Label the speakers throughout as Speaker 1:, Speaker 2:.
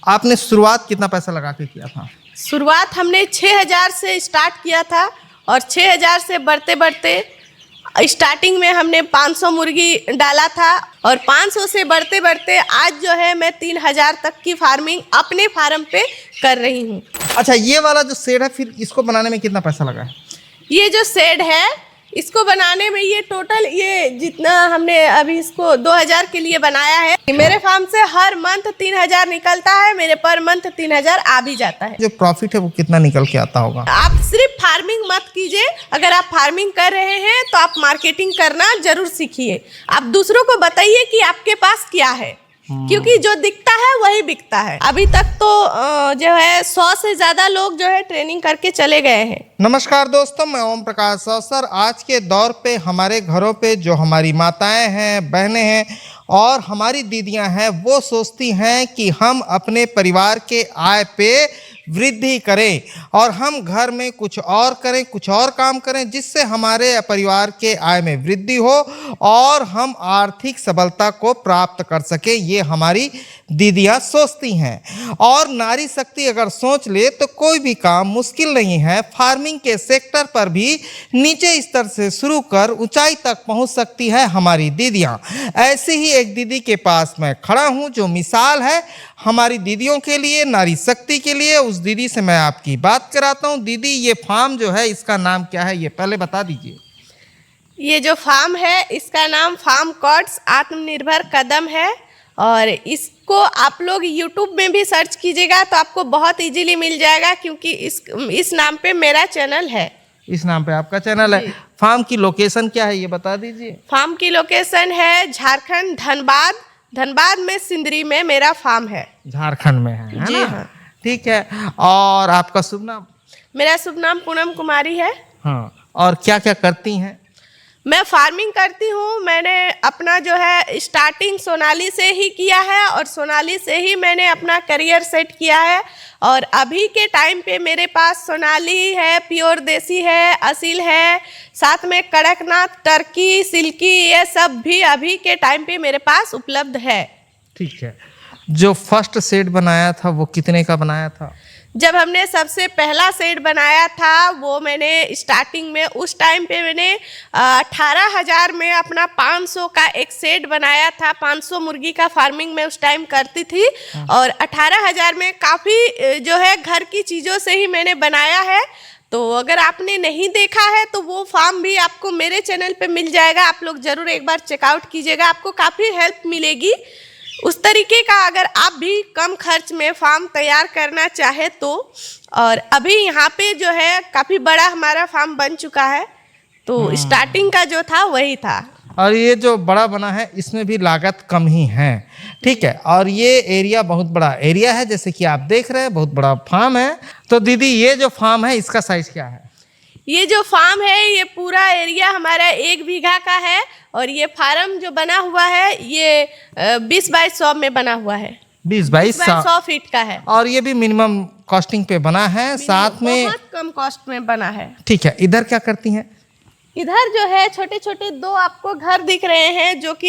Speaker 1: आपने शुरुआत कितना पैसा लगा के किया था?
Speaker 2: शुरुआत हमने 6,000 से स्टार्ट किया था और 6,000 से बढ़ते बढ़ते स्टार्टिंग में हमने 500 मुर्गी डाला था और 500 से बढ़ते बढ़ते आज जो है मैं 3,000 तक की फार्मिंग अपने फार्म पे कर रही हूँ।
Speaker 1: अच्छा, ये वाला जो शेड है फिर इसको बनाने में कितना पैसा लगा है?
Speaker 2: ये जो शेड है इसको बनाने में ये टोटल ये जितना हमने अभी इसको 2,000 के लिए बनाया है। मेरे फार्म से हर मंथ 3,000 निकलता है, मेरे पर मंथ 3,000 आ भी जाता है।
Speaker 1: जो प्रॉफिट है वो कितना निकल के आता होगा?
Speaker 2: आप सिर्फ फार्मिंग मत कीजिए, अगर आप फार्मिंग कर रहे हैं तो आप मार्केटिंग करना जरूर सीखिए। आप दूसरों को बताइए कि आपके पास क्या है, क्योंकि जो दिखता है वही बिकता है। अभी तक तो जो है 100 से ज्यादा लोग जो है ट्रेनिंग करके चले गए हैं।
Speaker 1: नमस्कार दोस्तों, मैं ओम प्रकाश अवसर। आज के दौर पे हमारे घरों पे जो हमारी माताएं हैं, बहनें हैं और हमारी दीदियां हैं, वो सोचती हैं कि हम अपने परिवार के आय पे वृद्धि करें और हम घर में कुछ और करें, कुछ और काम करें जिससे हमारे परिवार के आय में वृद्धि हो और हम आर्थिक सबलता को प्राप्त कर सकें। ये हमारी दीदियां सोचती हैं और नारी शक्ति अगर सोच ले तो कोई भी काम मुश्किल नहीं है। फार्मिंग के सेक्टर पर भी नीचे स्तर से शुरू कर ऊंचाई तक पहुंच सकती है हमारी दीदियां। ऐसे ही एक दीदी के पास मैं खड़ा हूं जो मिसाल है हमारी दीदियों के लिए, नारी शक्ति के लिए। उस दीदी से मैं आपकी बात कराता हूं। दीदी, ये फार्म जो है इसका नाम क्या है, ये पहले बता दीजिए।
Speaker 2: ये जो फार्म है इसका नाम फार्म कॉट्स आत्मनिर्भर कदम है और इसको आप लोग YouTube में भी सर्च कीजिएगा तो आपको बहुत इजीली मिल जाएगा, क्योंकि इस नाम पे मेरा चैनल है।
Speaker 1: इस नाम पे आपका चैनल है। फार्म की लोकेशन क्या है ये बता दीजिए।
Speaker 2: फार्म की लोकेशन है झारखंड, धनबाद में सिंदरी में मेरा फार्म है।
Speaker 1: झारखंड में है
Speaker 2: जी
Speaker 1: ना?
Speaker 2: हाँ।
Speaker 1: ठीक है। और आपका शुभ नाम?
Speaker 2: मेरा शुभ नाम पूनम कुमारी है।
Speaker 1: हाँ, और क्या क्या करती हैं?
Speaker 2: मैं फार्मिंग करती हूँ। मैंने अपना जो है स्टार्टिंग सोनाली से ही किया है और सोनाली से ही मैंने अपना करियर सेट किया है और अभी के टाइम पे मेरे पास सोनाली है, प्योर देसी है, असील है, साथ में कड़कनाथ, टर्की, सिल्की, ये सब भी अभी के टाइम पे मेरे पास उपलब्ध है।
Speaker 1: ठीक है। जो फर्स्ट सेट बनाया था वो कितने का बनाया था?
Speaker 2: जब हमने सबसे पहला सेट बनाया था वो मैंने स्टार्टिंग में उस टाइम पे मैंने 18,000 में अपना 500 का एक सेट बनाया था। 500 मुर्गी का फार्मिंग में उस टाइम करती थी और 18,000 में काफ़ी जो है घर की चीज़ों से ही मैंने बनाया है। तो अगर आपने नहीं देखा है तो वो फार्म भी आपको मेरे चैनल पे मिल जाएगा। आप लोग ज़रूर एक बार चेकआउट कीजिएगा, आपको काफ़ी हेल्प मिलेगी उस तरीके का। अगर आप भी कम खर्च में फार्म तैयार करना चाहे तो, और अभी यहाँ पे जो है काफ़ी बड़ा हमारा फार्म बन चुका है, तो स्टार्टिंग का जो था वही था।
Speaker 1: और ये जो बड़ा बना है इसमें भी लागत कम ही है। ठीक है। और ये एरिया बहुत बड़ा एरिया है, जैसे कि आप देख रहे हैं, बहुत बड़ा फार्म है। तो दीदी, ये जो फार्म है इसका साइज क्या है?
Speaker 2: ये जो फार्म है ये पूरा एरिया हमारा 1 बीघा का है और ये फार्म जो बना हुआ है ये 20 बाई 100 में बना हुआ है।
Speaker 1: 20 बाई
Speaker 2: 100 फीट का है
Speaker 1: और ये भी मिनिमम कॉस्टिंग पे बना है, साथ में
Speaker 2: बहुत कम कॉस्ट में बना है।
Speaker 1: ठीक है। इधर क्या करती हैं?
Speaker 2: इधर जो है छोटे छोटे 2 आपको घर दिख रहे हैं जो कि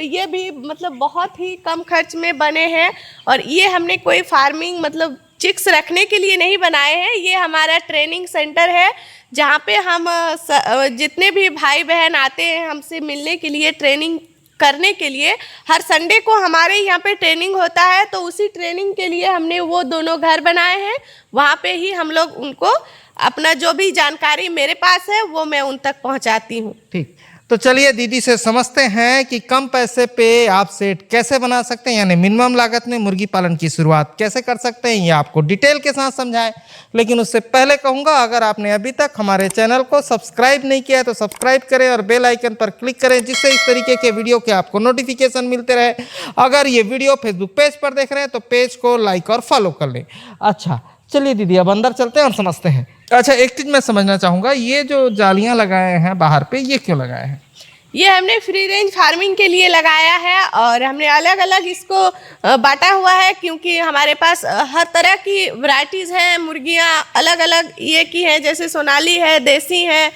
Speaker 2: ये भी मतलब बहुत ही कम खर्च में बने हैं और ये हमने कोई फार्मिंग मतलब चिक्स रखने के लिए नहीं बनाए हैं। ये हमारा ट्रेनिंग सेंटर है जहाँ पे हम जितने भी भाई बहन आते हैं हमसे मिलने के लिए, ट्रेनिंग करने के लिए, हर संडे को हमारे यहाँ पे ट्रेनिंग होता है। तो उसी ट्रेनिंग के लिए हमने वो दोनों घर बनाए हैं। वहाँ पे ही हम लोग उनको अपना जो भी जानकारी मेरे पास है वो मैं उन तक पहुँचाती हूँ।
Speaker 1: ठीक। तो चलिए दीदी से समझते हैं कि कम पैसे पे आप सेट कैसे बना सकते हैं, यानी मिनिमम लागत में मुर्गी पालन की शुरुआत कैसे कर सकते हैं, ये आपको डिटेल के साथ समझाएं। लेकिन उससे पहले कहूँगा, अगर आपने अभी तक हमारे चैनल को सब्सक्राइब नहीं किया है तो सब्सक्राइब करें और बेल आइकन पर क्लिक करें, जिससे इस तरीके के वीडियो के आपको नोटिफिकेशन मिलते रहे। अगर ये वीडियो फेसबुक पेज पर देख रहे हैं तो पेज को लाइक और फॉलो कर लें। अच्छा, चलिए दीदी अब अंदर चलते हैं और समझते हैं। अच्छा, एक चीज़ मैं समझना चाहूँगा, ये जो जालियाँ लगाए हैं बाहर पे, ये क्यों लगाए हैं?
Speaker 2: ये हमने फ्री रेंज फार्मिंग के लिए लगाया है और हमने अलग अलग इसको बांटा हुआ है, क्योंकि हमारे पास हर तरह की वैरायटीज़ हैं। मुर्गियाँ अलग अलग ये की हैं, जैसे सोनाली है, देसी है,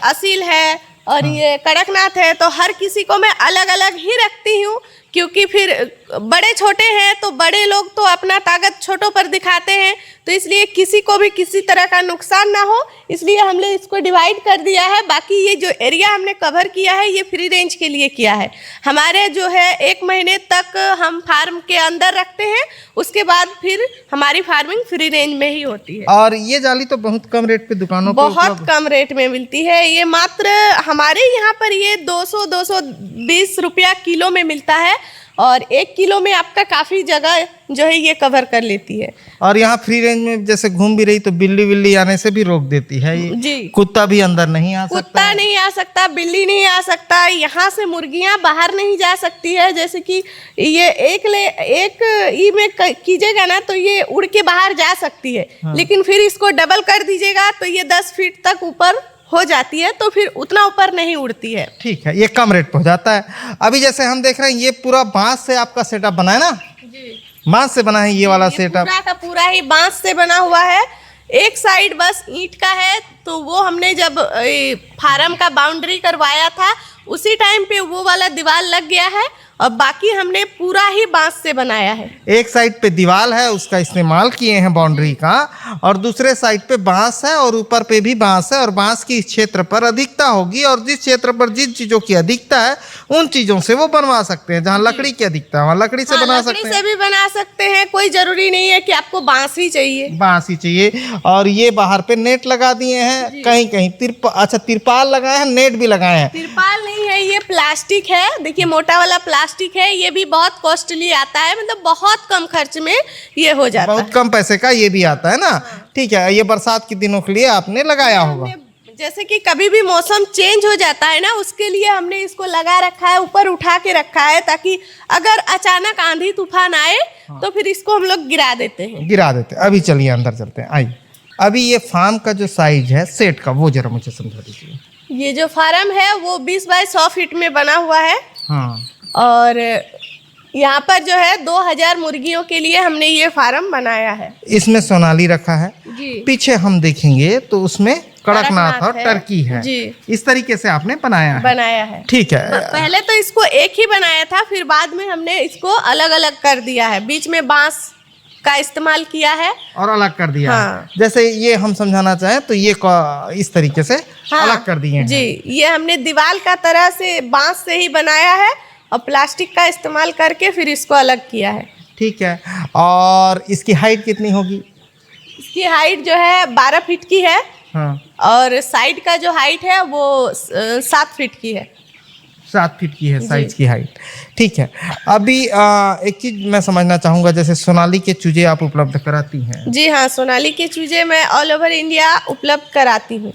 Speaker 2: असील है और ये कड़कनाथ है। तो हर किसी को मैं अलग अलग ही रखती हूँ, क्योंकि फिर बड़े छोटे हैं तो बड़े लोग तो अपना ताकत छोटों पर दिखाते हैं, तो इसलिए किसी को भी किसी तरह का नुकसान ना हो, इसलिए हमने इसको डिवाइड कर दिया है। बाकी ये जो एरिया हमने कवर किया है ये फ्री रेंज के लिए किया है। हमारे जो है 1 महीने तक हम फार्म के अंदर रखते हैं, उसके बाद फिर हमारी फार्मिंग फ्री रेंज में ही होती है।
Speaker 1: और ये जाली तो बहुत कम रेट पे दुकानों पे
Speaker 2: बहुत कम रेट में मिलती है। ये मात्र हमारे यहाँ पर ये 200-220 रुपया किलो में मिलता है, और 1 किलो में आपका काफ़ी जगह जो है ये कवर कर लेती है।
Speaker 1: और यहाँ फ्री रेंज में जैसे घूम भी रही तो बिल्ली बिल्ली आने से भी रोक देती है ये।
Speaker 2: जी,
Speaker 1: कुत्ता भी अंदर नहीं आ सकता,
Speaker 2: कुत्ता नहीं आ सकता, बिल्ली नहीं आ सकता, यहाँ से मुर्गियाँ बाहर नहीं जा सकती है। जैसे कि ये एक ई में कीजिएगा ना तो ये उड़ के बाहर जा सकती है, लेकिन फिर इसको डबल कर दीजिएगा तो ये 10 फीट तक ऊपर हो जाती है, तो फिर उतना ऊपर नहीं उड़ती है।
Speaker 1: ठीक है, ये कम रेट पे हो जाता है। अभी जैसे हम देख रहे हैं ये पूरा बांस से आपका सेटअप बना है ना?
Speaker 2: जी,
Speaker 1: बांस से बना है ये वाला सेटअप।
Speaker 2: पूरा का पूरा ही बांस से बना हुआ है। एक साइड बस ईंट का है, तो वो हमने जब फार्म का बाउंड्री करवाया था उसी टाइम पे वो वाला दीवार लग गया है, और बाकी हमने पूरा ही बांस से बनाया है।
Speaker 1: एक साइड पे दीवार है उसका इस्तेमाल किए हैं बाउंड्री का, और दूसरे साइड पे बांस है और ऊपर पे भी बांस है। और बांस की इस क्षेत्र पर अधिकता होगी, और जिस क्षेत्र पर जिन चीजों की अधिकता है उन चीजों से वो बनवा सकते हैं। जहाँ लकड़ी की अधिकता है वहाँ लकड़ी से बना सकते हैं।
Speaker 2: लकड़ी से भी बना सकते हैं, कोई जरूरी नहीं है कि आपको बांस ही चाहिए।
Speaker 1: बांस ही चाहिए। और ये बाहर पे नेट लगा दिए हैं, कहीं कहीं तिरपाल लगाए हैं, नेट भी लगाए हैं।
Speaker 2: तिरपाल नहीं है, ये प्लास्टिक है। देखिए मोटा वाला प्लास्टिक है, ये भी बहुत कॉस्टली आता है, मतलब बहुत कम खर्च में ये हो जाता है।
Speaker 1: बहुत कम पैसे का ये भी आता है ना? ठीक है, ये बरसात के दिनों के लिए आपने लगाया होगा।
Speaker 2: जैसे कि कभी भी मौसम चेंज हो जाता है ना, उसके लिए हमने इसको लगा रखा है, ऊपर उठा के रखा है, ताकि अगर अचानक आंधी तूफान आए तो फिर इसको हम लोग गिरा देते हैं।
Speaker 1: अभी चलिए अंदर चलते हैं, आइए। अभी ये फार्म का जो साइज है सेट का वो जरा मुझे समझा दीजिए।
Speaker 2: ये जो फार्म है वो 20 बाय 100 फीट में बना हुआ है,
Speaker 1: हाँ।
Speaker 2: और यहाँ पर जो है 2000 मुर्गियों के लिए हमने ये फार्म बनाया है।
Speaker 1: इसमें सोनाली रखा है
Speaker 2: जी।
Speaker 1: पीछे हम देखेंगे तो उसमें कड़कनाथ और
Speaker 2: है।
Speaker 1: टर्की है
Speaker 2: जी।
Speaker 1: इस तरीके से आपने बनाया है। ठीक है।
Speaker 2: पहले तो इसको एक ही बनाया था, फिर बाद में हमने इसको अलग अलग कर दिया है, बीच में बांस का इस्तेमाल किया है
Speaker 1: और अलग कर दिया
Speaker 2: हाँ।
Speaker 1: है। जैसे ये हम समझाना चाहें तो ये इस तरीके से अलग कर दिए हैं।
Speaker 2: जी, ये हमने दीवार का तरह से बांस से ही बनाया है और प्लास्टिक का इस्तेमाल करके फिर इसको अलग किया है।
Speaker 1: ठीक है। और इसकी हाइट कितनी होगी?
Speaker 2: इसकी हाइट जो है 12 फीट की है,
Speaker 1: हाँ।
Speaker 2: और साइड का जो हाइट है वो 7 फीट की है।
Speaker 1: 7 फीट की है साइज की हाइट। ठीक है। अभी एक चीज मैं समझना चाहूँगा, जैसे सोनाली के चूजे आप उपलब्ध कराती हैं?
Speaker 2: जी हाँ, सोनाली के चूजे मैं ऑल ओवर इंडिया उपलब्ध कराती हूँ,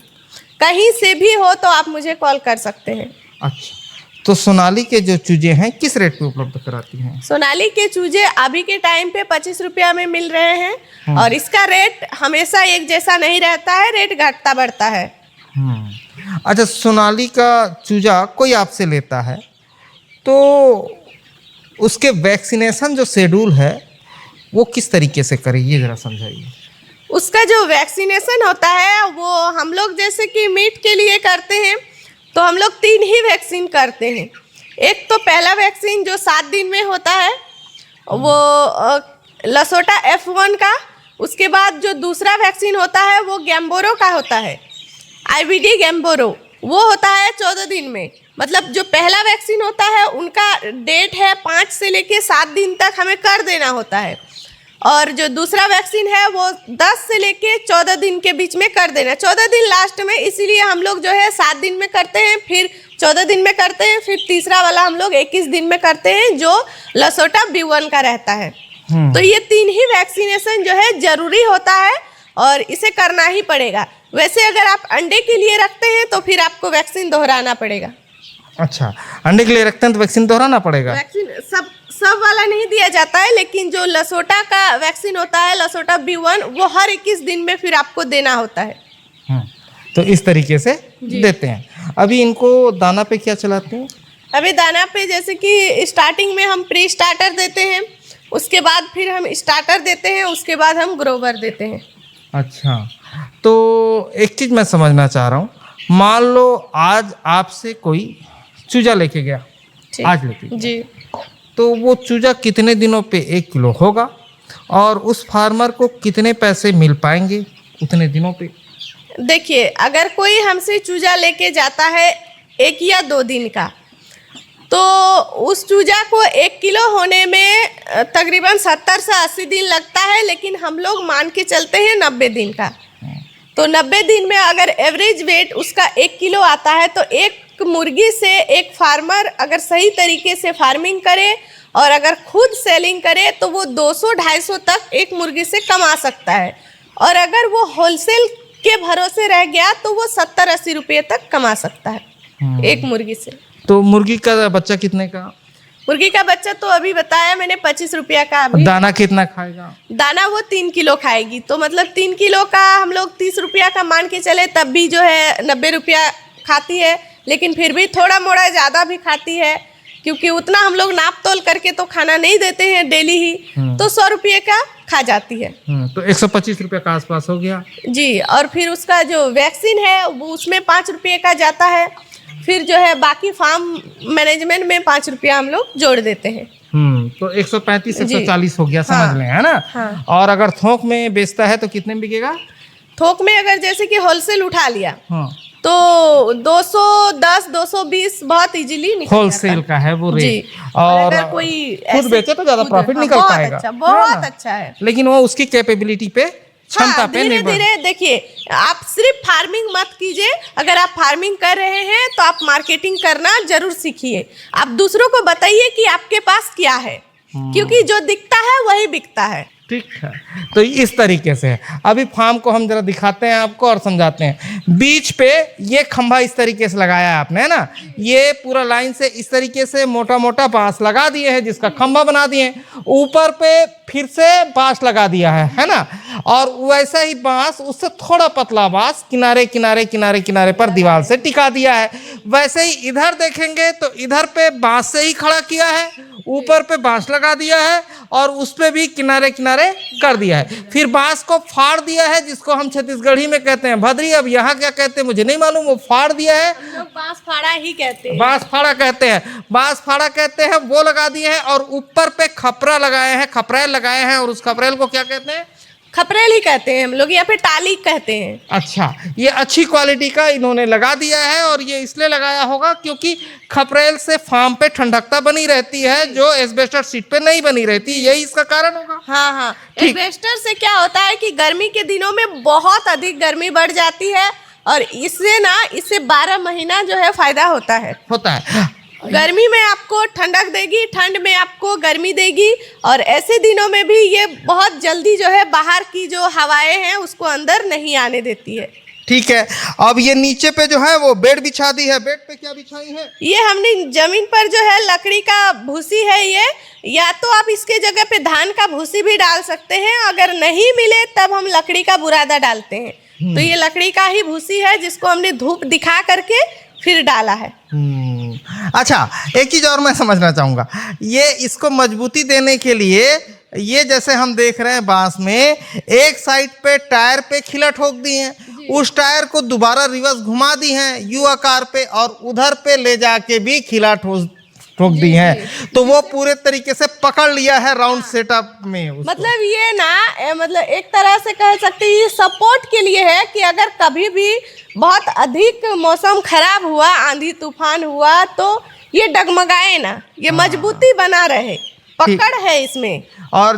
Speaker 2: कहीं से भी हो तो आप मुझे कॉल कर सकते हैं।
Speaker 1: अच्छा, तो सोनाली के जो चूजे हैं किस रेट पे उपलब्ध कराती हैं?
Speaker 2: सोनाली के चूजे अभी के टाइम पे 25 रुपया में मिल रहे हैं, और इसका रेट हमेशा एक जैसा नहीं रहता है, रेट घटता बढ़ता है।
Speaker 1: अच्छा, सोनाली का चूजा कोई आपसे लेता है तो उसके वैक्सीनेशन जो शेड्यूल है वो किस तरीके से करे, ये जरा समझाइए।
Speaker 2: उसका जो वैक्सीनेशन होता है वो हम लोग जैसे कि मीट के लिए करते हैं तो हम लोग 3 ही वैक्सीन करते हैं। एक तो पहला वैक्सीन जो 7 दिन में होता है वो लसोटा F1 का, उसके बाद जो दूसरा वैक्सीन होता है वो गैम्बोरो का होता है, IBD गैम्बोरो, वो होता है 14 दिन में। मतलब जो पहला वैक्सीन होता है उनका डेट है 5 से लेके 7 दिन तक हमें कर देना होता है, और जो दूसरा वैक्सीन है वो 10 से लेके 14 दिन के बीच में कर देना, 14 दिन लास्ट में, इसीलिए हम लोग जो है 7 दिन में करते हैं, फिर 14 दिन में करते हैं, फिर तीसरा वाला हम लोग 21 दिन में करते हैं जो लसोटा B1 का रहता है। तो ये 3 ही वैक्सीनेशन जो है जरूरी होता है और इसे करना ही पड़ेगा। वैसे अगर आप अंडे के लिए रखते हैं तो फिर आपको वैक्सीन दोहराना पड़ेगा।
Speaker 1: अच्छा, अंडे के लिए रखते हैं तो वैक्सीन दोहराना पड़ेगा?
Speaker 2: वैक्सीन सब वाला नहीं दिया जाता है, लेकिन जो लसोटा का वैक्सीन होता है, लसोटा B1, वो हर 21 दिन में फिर आपको देना होता है।
Speaker 1: तो इस तरीके से देते हैं। अभी इनको दाना पे क्या चलाते हैं?
Speaker 2: अभी दाना पे जैसे कि स्टार्टिंग में हम प्री स्टार्टर देते हैं, उसके बाद फिर हम स्टार्टर देते हैं, उसके बाद हम ग्रोवर देते हैं।
Speaker 1: अच्छा, तो एक चीज़ मैं समझना चाह रहा हूँ, मान लो आज आपसे कोई चूजा लेके गया, आज लेके गया,
Speaker 2: जी,
Speaker 1: तो वो चूजा कितने दिनों पे 1 किलो होगा और उस फार्मर को कितने पैसे मिल पाएंगे उतने दिनों पे?
Speaker 2: देखिए, अगर कोई हमसे चूजा लेके जाता है 1 या 2 दिन का, तो उस चूजा को 1 किलो होने में तकरीबन 70 से 80 दिन लगता है, लेकिन हम लोग मान के चलते हैं 90 दिन का। तो 90 दिन में अगर एवरेज वेट उसका 1 किलो आता है, तो एक मुर्गी से एक फार्मर अगर सही तरीके से फार्मिंग करे और अगर खुद सेलिंग करे तो वो 200-250 तक एक मुर्गी से कमा सकता है। और अगर वो होलसेल के भरोसे रह गया तो वो 70-80 रुपये तक कमा सकता है एक मुर्गी से।
Speaker 1: तो मुर्गी का बच्चा कितने का?
Speaker 2: मुर्गी का बच्चा तो अभी बताया मैंने 25 रुपया का। अभी
Speaker 1: दाना कितना खाएगा?
Speaker 2: दाना वो 3 किलो खाएगी, तो मतलब 3 किलो का हम लोग 30 रुपया का मान के चले, तब भी जो है 90 रुपया खाती है। लेकिन फिर भी थोड़ा मोड़ा ज़्यादा भी खाती है, क्योंकि उतना हम लोग नाप तोल करके तो खाना नहीं देते हैं डेली ही, तो 100 रुपये का खा जाती है।
Speaker 1: तो 125 रुपये का आसपास हो गया
Speaker 2: जी। और फिर उसका जो वैक्सीन है वो उसमें 5 रुपये का जाता है। फिर जो है बाकी फार्म मैनेजमेंट में 5 रुपया हम लोग जोड़ देते हैं।
Speaker 1: तो 135-140 हो गया, समझ लें, है ना?
Speaker 2: हाँ।
Speaker 1: और अगर थोक में बेचता है तो कितने में बिकेगा?
Speaker 2: थोक में अगर जैसे कि होलसेल उठा लिया तो 210-220 बहुत इजीली निकल
Speaker 1: होलसेल का है वो रेट।
Speaker 2: जी।
Speaker 1: और
Speaker 2: अगर कोई
Speaker 1: खुद बेचे तो ज्यादा प्रॉफिट निकल पाएगा।
Speaker 2: बहुत अच्छा है,
Speaker 1: लेकिन वो उसकी कैपेबिलिटी पे, क्षमता पे
Speaker 2: धीरे
Speaker 1: निर्भर।
Speaker 2: धीरे देखिए, आप सिर्फ फार्मिंग मत कीजिए। अगर आप फार्मिंग कर रहे हैं तो आप मार्केटिंग करना जरूर सीखिए। आप दूसरों को बताइए कि आपके पास क्या है, क्योंकि जो दिखता है वही बिकता है।
Speaker 1: ठीक है, तो इस तरीके से अभी फार्म को हम जरा दिखाते हैं आपको और समझाते हैं। बीच पे ये खंभा इस तरीके से लगाया है आपने, है ना? ये पूरा लाइन से इस तरीके से मोटा मोटा बांस लगा दिए हैं, जिसका खंभा बना दिए हैं। ऊपर पे फिर से बांस लगा दिया है ना? और वैसा ही बांस, उससे थोड़ा पतला बांस किनारे किनारे किनारे किनारे पर दीवार से टिका दिया है। वैसे ही इधर देखेंगे तो इधर पे बांस से ही खड़ा किया है, ऊपर पे बांस लगा दिया है और उस पे भी किनारे किनारे कर दिया है। फिर बांस को फाड़ दिया है, जिसको हम छत्तीसगढ़ी में कहते हैं भदरी। अब यहाँ क्या कहते हैं मुझे नहीं मालूम, वो फाड़ दिया है।
Speaker 2: लोग बांस फाड़ा ही कहते हैं।
Speaker 1: बांस फाड़ा कहते हैं, बांस फाड़ा कहते हैं, वो लगा दिए हैं। और ऊपर पे खपरा लगाए हैं, खपरेल लगाए हैं। और उस खपरेल को क्या कहते हैं?
Speaker 2: खपरेल ही कहते हैं हम लोग, या फिर टाली कहते हैं।
Speaker 1: अच्छा, ये अच्छी क्वालिटी का इन्होंने लगा दिया है। और ये इसलिए लगाया होगा क्योंकि खपरेल से फार्म पे ठंडकता बनी रहती है, जो एस्बेस्टस शीट पे नहीं बनी रहती। यही इसका कारण होगा।
Speaker 2: हाँ, एस्बेस्टस से क्या होता है कि गर्मी के दिनों में बहुत अधिक गर्मी बढ़ जाती है, और इससे 12 महीना जो है फायदा होता है। गर्मी में आपको ठंडक देगी, ठंड में आपको गर्मी देगी, और ऐसे दिनों में भी ये बहुत जल्दी जो है बाहर की जो हवाएं हैं उसको अंदर नहीं आने देती है।
Speaker 1: ठीक है, अब ये नीचे पे जो है वो बेड बिछा दी है। बेड पे क्या बिछाई है?
Speaker 2: ये हमने जमीन पर जो है लकड़ी का भूसी है ये, या तो आप इसके जगह पे धान का भूसी भी डाल सकते हैं। अगर नहीं मिले तब हम लकड़ी का बुरादा डालते हैं। तो ये लकड़ी का ही भूसी है, जिसको हमने धूप दिखा करके फिर डाला है।
Speaker 1: अच्छा, एक चीज और मैं समझना चाहूंगा। ये इसको मजबूती देने के लिए, ये जैसे हम देख रहे हैं बांस में एक साइड पे टायर पे खिला ठोक दी है, उस टायर को दोबारा रिवर्स घुमा दी है यू आकार पे, और उधर पे ले जाके भी खिला ठोक दी है। तो वो पूरे तरीके से पकड़ लिया है राउंड सेटअप में उसको।
Speaker 2: मतलब ये ना, मतलब एक तरह से कह सकते हैं ये सपोर्ट के लिए है कि अगर कभी भी बहुत अधिक मौसम खराब हुआ, आंधी तूफान हुआ, तो ये डगमगाए ना, ये मजबूती बना रहे, पकड़ है इसमें।
Speaker 1: और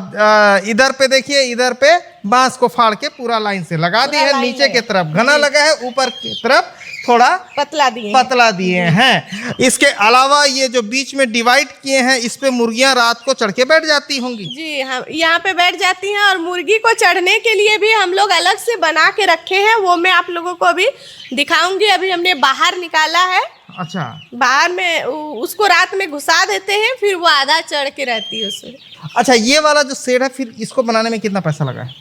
Speaker 1: इधर पे देखिए, इधर पे बांस को फाड़ के पूरा लाइन से लगा दी है। नीचे की तरफ घना लगा है, ऊपर की तरफ थोड़ा पतला दिए हैं। इसके अलावा ये जो बीच में डिवाइड किए हैं, इस पे मुर्गियां रात को चढ़ के बैठ जाती होंगी।
Speaker 2: जी हाँ, यहाँ पे बैठ जाती हैं। और मुर्गी को चढ़ने के लिए भी हम लोग अलग से बना के रखे हैं, वो मैं आप लोगों को अभी दिखाऊंगी। अभी हमने बाहर निकाला है।
Speaker 1: अच्छा, बाहर
Speaker 2: में उसको रात में घुसा देते हैं, फिर वो आधा चढ़ के रहती है उसमें।
Speaker 1: अच्छा, ये वाला जो शेड है, फिर इसको बनाने में कितना पैसा लगा है?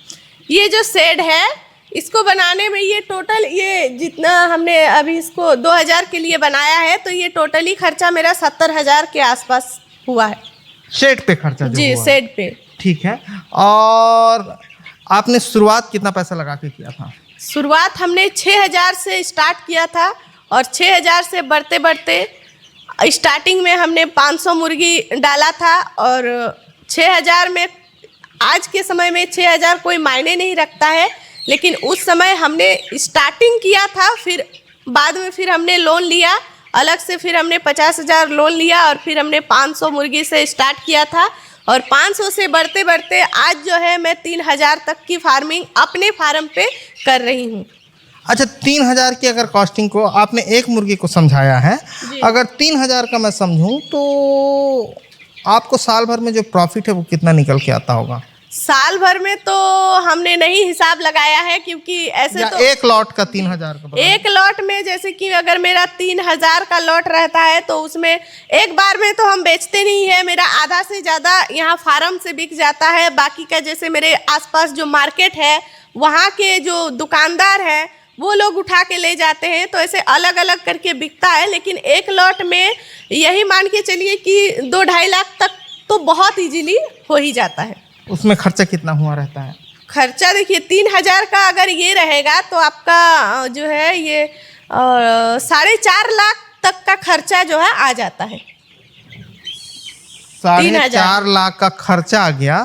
Speaker 2: ये जो शेड है, इसको बनाने में ये टोटल, ये जितना हमने अभी इसको 2000 के लिए बनाया है, तो ये टोटली खर्चा मेरा 70,000 के आसपास हुआ है।
Speaker 1: शेड पे खर्चा जो
Speaker 2: जी,
Speaker 1: हुआ।
Speaker 2: शेड पे।
Speaker 1: ठीक है। और आपने शुरुआत कितना पैसा लगा के किया था?
Speaker 2: शुरुआत हमने 6000 से स्टार्ट किया था, और 6000 से बढ़ते बढ़ते स्टार्टिंग में हमने 500 मुर्गी डाला था और 6,000 में, आज के समय में 6,000 कोई मायने नहीं रखता है, लेकिन उस समय हमने स्टार्टिंग किया था, फिर बाद में फिर हमने लोन लिया अलग से, फिर हमने 50,000 लोन लिया और फिर हमने 500 मुर्गी से स्टार्ट किया था और 500 से बढ़ते बढ़ते आज जो है मैं 3,000 तक की फार्मिंग अपने फार्म पे कर रही हूँ।
Speaker 1: अच्छा, 3,000 की अगर कॉस्टिंग को आपने एक मुर्गी को समझाया है, अगर 3,000 का मैं समझूं तो आपको साल भर में जो प्रॉफिट है वो कितना निकल के आता होगा?
Speaker 2: साल भर में तो हमने नहीं हिसाब लगाया है, क्योंकि ऐसे तो
Speaker 1: एक लॉट का 3,000 का
Speaker 2: एक लॉट में, जैसे कि अगर मेरा 3,000 का लॉट रहता है तो उसमें एक बार में तो हम बेचते नहीं है, मेरा आधा से ज़्यादा यहाँ फार्म से बिक जाता है। बाकी का जैसे मेरे आसपास जो मार्केट है वहाँ के जो दुकानदार हैं वो लोग उठा के ले जाते हैं, तो ऐसे अलग अलग करके बिकता है। लेकिन एक लॉट में यही मान के चलिए कि 2-2.5 लाख तक तो बहुत इजीली हो ही जाता है।
Speaker 1: उसमें खर्चा कितना हुआ रहता है?
Speaker 2: खर्चा देखिए 3,000 का अगर ये रहेगा तो आपका जो है ये 4.5 लाख तक का खर्चा जो है आ जाता है।
Speaker 1: 4.5 लाख का खर्चा आ गया,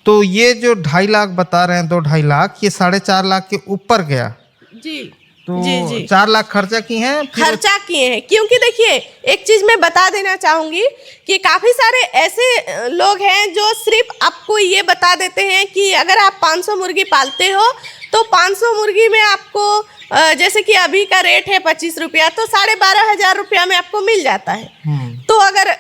Speaker 1: तो ये जो 2.5 लाख बता रहे हैं, 2-2.5 लाख, ये 4.5 लाख के ऊपर गया
Speaker 2: जी।
Speaker 1: तो
Speaker 2: जी।
Speaker 1: 4 लाख खर्चा किए हैं,
Speaker 2: खर्चा किए हैं। क्योंकि देखिए एक चीज मैं बता देना चाहूंगी कि काफी सारे ऐसे लोग हैं जो सिर्फ आपको ये बता देते हैं कि अगर आप 500 मुर्गी पालते हो तो 500 मुर्गी में आपको जैसे कि अभी का रेट है 25 रुपया, तो 12,500 रुपया में आपको मिल जाता है। तो अगर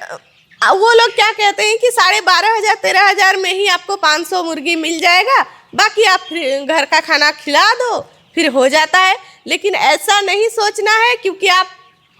Speaker 2: वो लोग क्या कहते हैं कि 12,500 13,000 में ही आपको 500 मुर्गी मिल जाएगा, बाकी आप घर का खाना खिला दो फिर हो जाता है। लेकिन ऐसा नहीं सोचना है, क्योंकि आप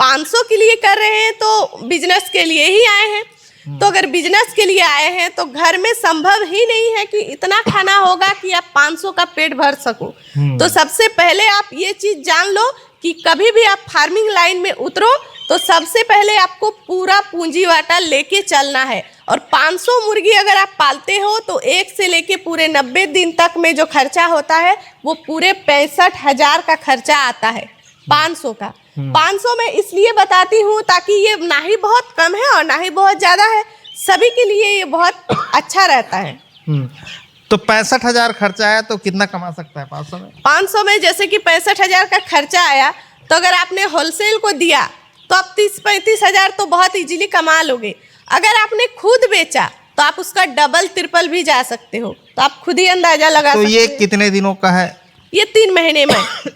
Speaker 2: 500 के लिए कर रहे हैं तो बिजनेस के लिए ही आए हैं। तो अगर बिजनेस के लिए आए हैं तो घर में संभव ही नहीं है कि इतना खाना होगा कि आप 500 का पेट भर सको। तो सबसे पहले आप ये चीज जान लो कि कभी भी आप फार्मिंग लाइन में उतरो तो सबसे पहले आपको पूरा पूंजी वाटा लेके चलना है। और 500 मुर्गी अगर आप पालते हो तो 1 से लेके पूरे 90 दिन तक में जो खर्चा होता है वो पूरे 65,000 का खर्चा आता है 500 का। 500 में इसलिए बताती हूँ ताकि ये ना ही बहुत कम है और ना ही बहुत ज़्यादा है, सभी के लिए ये बहुत अच्छा रहता है।
Speaker 1: तो 65,000 खर्चा आया तो कितना कमा सकता है 500 में?
Speaker 2: 500 में जैसे कि 65,000 का खर्चा आया तो अगर आपने होलसेल को दिया तो आप 30-35,000 तो बहुत इजीली कमा लोगे। अगर आपने खुद बेचा तो आप उसका डबल ट्रिपल भी जा सकते हो। तो आप खुद ही अंदाजा लगा सकते हो।
Speaker 1: तो ये कितने दिनों का है?
Speaker 2: ये 3 महीने में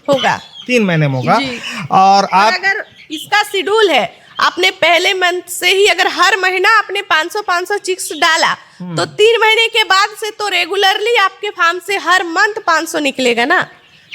Speaker 2: होगा।
Speaker 1: 3 महीने में होगा।
Speaker 2: जी।
Speaker 1: और आप
Speaker 2: अगर इसका शेड्यूल है, आपने पहले मंथ से ही अगर हर महीना आपने 500 चिक्स डाला तो 3 महीने के बाद से तो रेगुलरली आपके फार्म से हर मंथ 500 निकलेगा ना।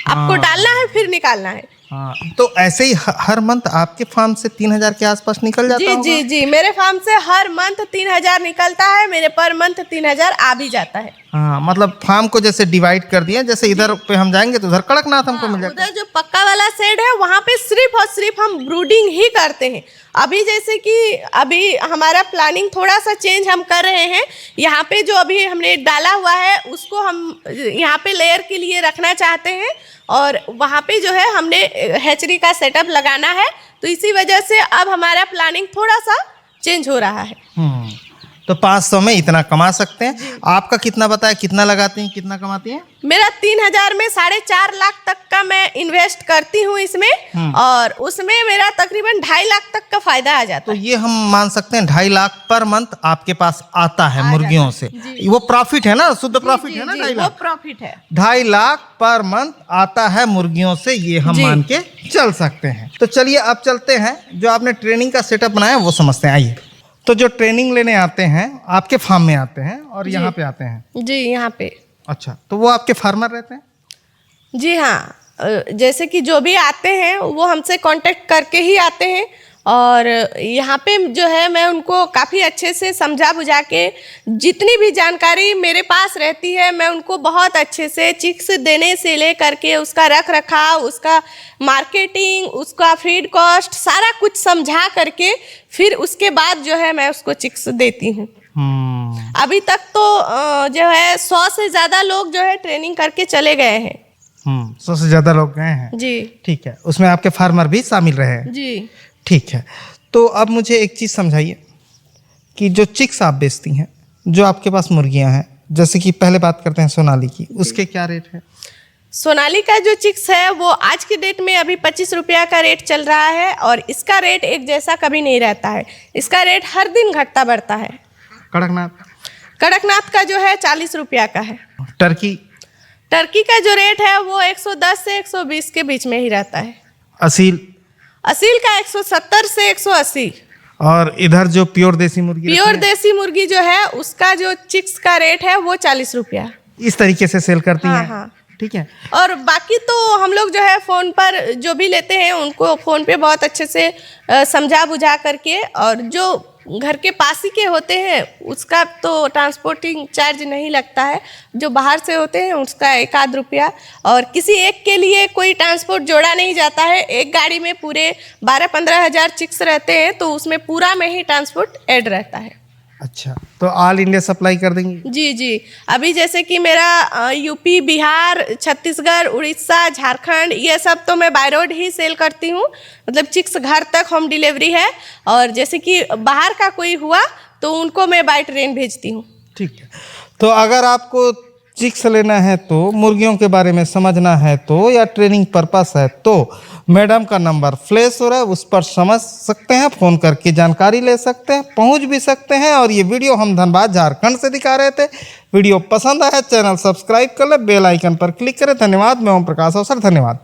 Speaker 2: आपको डालना है फिर निकालना है।
Speaker 1: हाँ, तो ऐसे ही हर मंथ आपके फार्म से 3,000 के आसपास निकल जाता होगा?
Speaker 2: जी जी जी, मेरे फार्म से हर मंथ 3,000 निकलता है, मेरे पर मंथ 3,000 आ भी जाता है।
Speaker 1: हाँ, मतलब फार्म को जैसे डिवाइड कर दिया, जैसे इधर पे हम जाएंगे तो उधर कड़कनाथ हमको मिल जाएगा।
Speaker 2: उधर जो पक्का वाला शेड है वहाँ पे सिर्फ और सिर्फ हम ब्रूडिंग ही करते हैं। अभी जैसे कि अभी हमारा प्लानिंग थोड़ा सा चेंज हम कर रहे हैं। यहाँ पे जो अभी हमने डाला हुआ है उसको हम यहाँ पे लेयर के लिए रखना चाहते हैं और वहाँ पे जो है हमने हैचरी का सेटअप लगाना है। तो इसी वजह से अब हमारा प्लानिंग थोड़ा सा चेंज हो रहा है।
Speaker 1: तो 500 में इतना कमा सकते हैं। आपका कितना बताया, कितना लगाती हैं, कितना कमाती हैं?
Speaker 2: मेरा 3,000 में 4.5 लाख तक का मैं इन्वेस्ट करती हूँ इसमें और उसमें मेरा तकरीबन 2.5 लाख तक का फायदा आ जाता
Speaker 1: तो
Speaker 2: है।
Speaker 1: ये हम मान सकते हैं 2.5 लाख पर मंथ आपके पास आता है मुर्गियों से। वो प्रॉफिट है ना, शुद्ध प्रॉफिट है ना? 2.5
Speaker 2: वो
Speaker 1: लाख
Speaker 2: प्रॉफिट है।
Speaker 1: 2.5 लाख पर मंथ आता है मुर्गियों से, ये हम मान के चल सकते हैं। तो चलिए अब चलते हैं, जो आपने ट्रेनिंग का सेटअप बनाया वो समझते हैं। आइए। तो जो ट्रेनिंग लेने आते हैं आपके फार्म में आते हैं और यहाँ पे आते हैं?
Speaker 2: जी, यहाँ पे।
Speaker 1: अच्छा, तो वो आपके फार्मर रहते हैं?
Speaker 2: जी हाँ, जैसे कि जो भी आते हैं वो हमसे कांटेक्ट करके ही आते हैं और यहाँ पे जो है मैं उनको काफ़ी अच्छे से समझा बुझा के जितनी भी जानकारी मेरे पास रहती है मैं उनको बहुत अच्छे से चिक्स देने से ले करके उसका रख रखाव, उसका मार्केटिंग, उसका फीड कॉस्ट सारा कुछ समझा करके फिर उसके बाद जो है मैं उसको चिक्स देती हूँ। अभी तक तो जो है 100 से ज़्यादा लोग जो है ट्रेनिंग करके चले गए हैं।
Speaker 1: 100 से ज़्यादा लोग गए हैं?
Speaker 2: जी।
Speaker 1: ठीक है, उसमें आपके फार्मर भी शामिल रहे हैं?
Speaker 2: जी।
Speaker 1: ठीक है। तो अब मुझे एक चीज़ समझाइए कि जो चिक्स आप बेचती हैं, जो आपके पास मुर्गियां हैं, जैसे कि पहले बात करते हैं सोनाली की, उसके क्या रेट है?
Speaker 2: सोनाली का जो चिक्स है वो आज की डेट में अभी 25 रुपया का रेट चल रहा है और इसका रेट एक जैसा कभी नहीं रहता है। इसका रेट हर दिन घटता बढ़ता है।
Speaker 1: कड़कनाथ?
Speaker 2: कड़कनाथ का जो है 40 रुपया का है।
Speaker 1: टर्की?
Speaker 2: टर्की का जो रेट है वो 110 से 120 के बीच में ही रहता है।
Speaker 1: असील?
Speaker 2: असील का 170 से 180।
Speaker 1: और इधर जो प्योर देसी मुर्गी
Speaker 2: प्योर
Speaker 1: रखी हैं,
Speaker 2: देसी मुर्गी जो है उसका जो चिक्स का रेट है वो 40 रुपया।
Speaker 1: इस तरीके से सेल करती
Speaker 2: हाँ,
Speaker 1: हैं?
Speaker 2: हाँ।
Speaker 1: ठीक है।
Speaker 2: और बाकी तो हम लोग जो है फ़ोन पर जो भी लेते हैं उनको फ़ोन पे बहुत अच्छे से समझा बुझा करके, और जो घर के पास ही के होते हैं उसका तो ट्रांसपोर्टिंग चार्ज नहीं लगता है। जो बाहर से होते हैं उसका 1-8 रुपया, और किसी एक के लिए कोई ट्रांसपोर्ट जोड़ा नहीं जाता है। एक गाड़ी में पूरे 12-15 हज़ार चिक्स रहते हैं तो उसमें पूरा में ही ट्रांसपोर्ट ऐड रहता है।
Speaker 1: अच्छा, तो ऑल इंडिया सप्लाई कर देंगी?
Speaker 2: जी जी। अभी जैसे कि मेरा यूपी, बिहार, छत्तीसगढ़, उड़ीसा, झारखंड, ये सब तो मैं बाय रोड ही सेल करती हूँ। मतलब चिक्स घर तक होम डिलीवरी है, और जैसे कि बाहर का कोई हुआ तो उनको मैं बाय ट्रेन भेजती हूँ।
Speaker 1: ठीक है। तो अगर आपको चिक्स लेना है तो, मुर्गियों के बारे में समझना है तो, या ट्रेनिंग पर्पस है तो, मैडम का नंबर फ्लैश हो रहा है, उस पर समझ सकते हैं, फ़ोन करके जानकारी ले सकते हैं, पहुंच भी सकते हैं। और ये वीडियो हम धनबाद झारखंड से दिखा रहे थे। वीडियो पसंद आया चैनल सब्सक्राइब कर ले, बेल आइकन पर क्लिक करें। धन्यवाद। मैं ओम प्रकाश अवसर, धन्यवाद।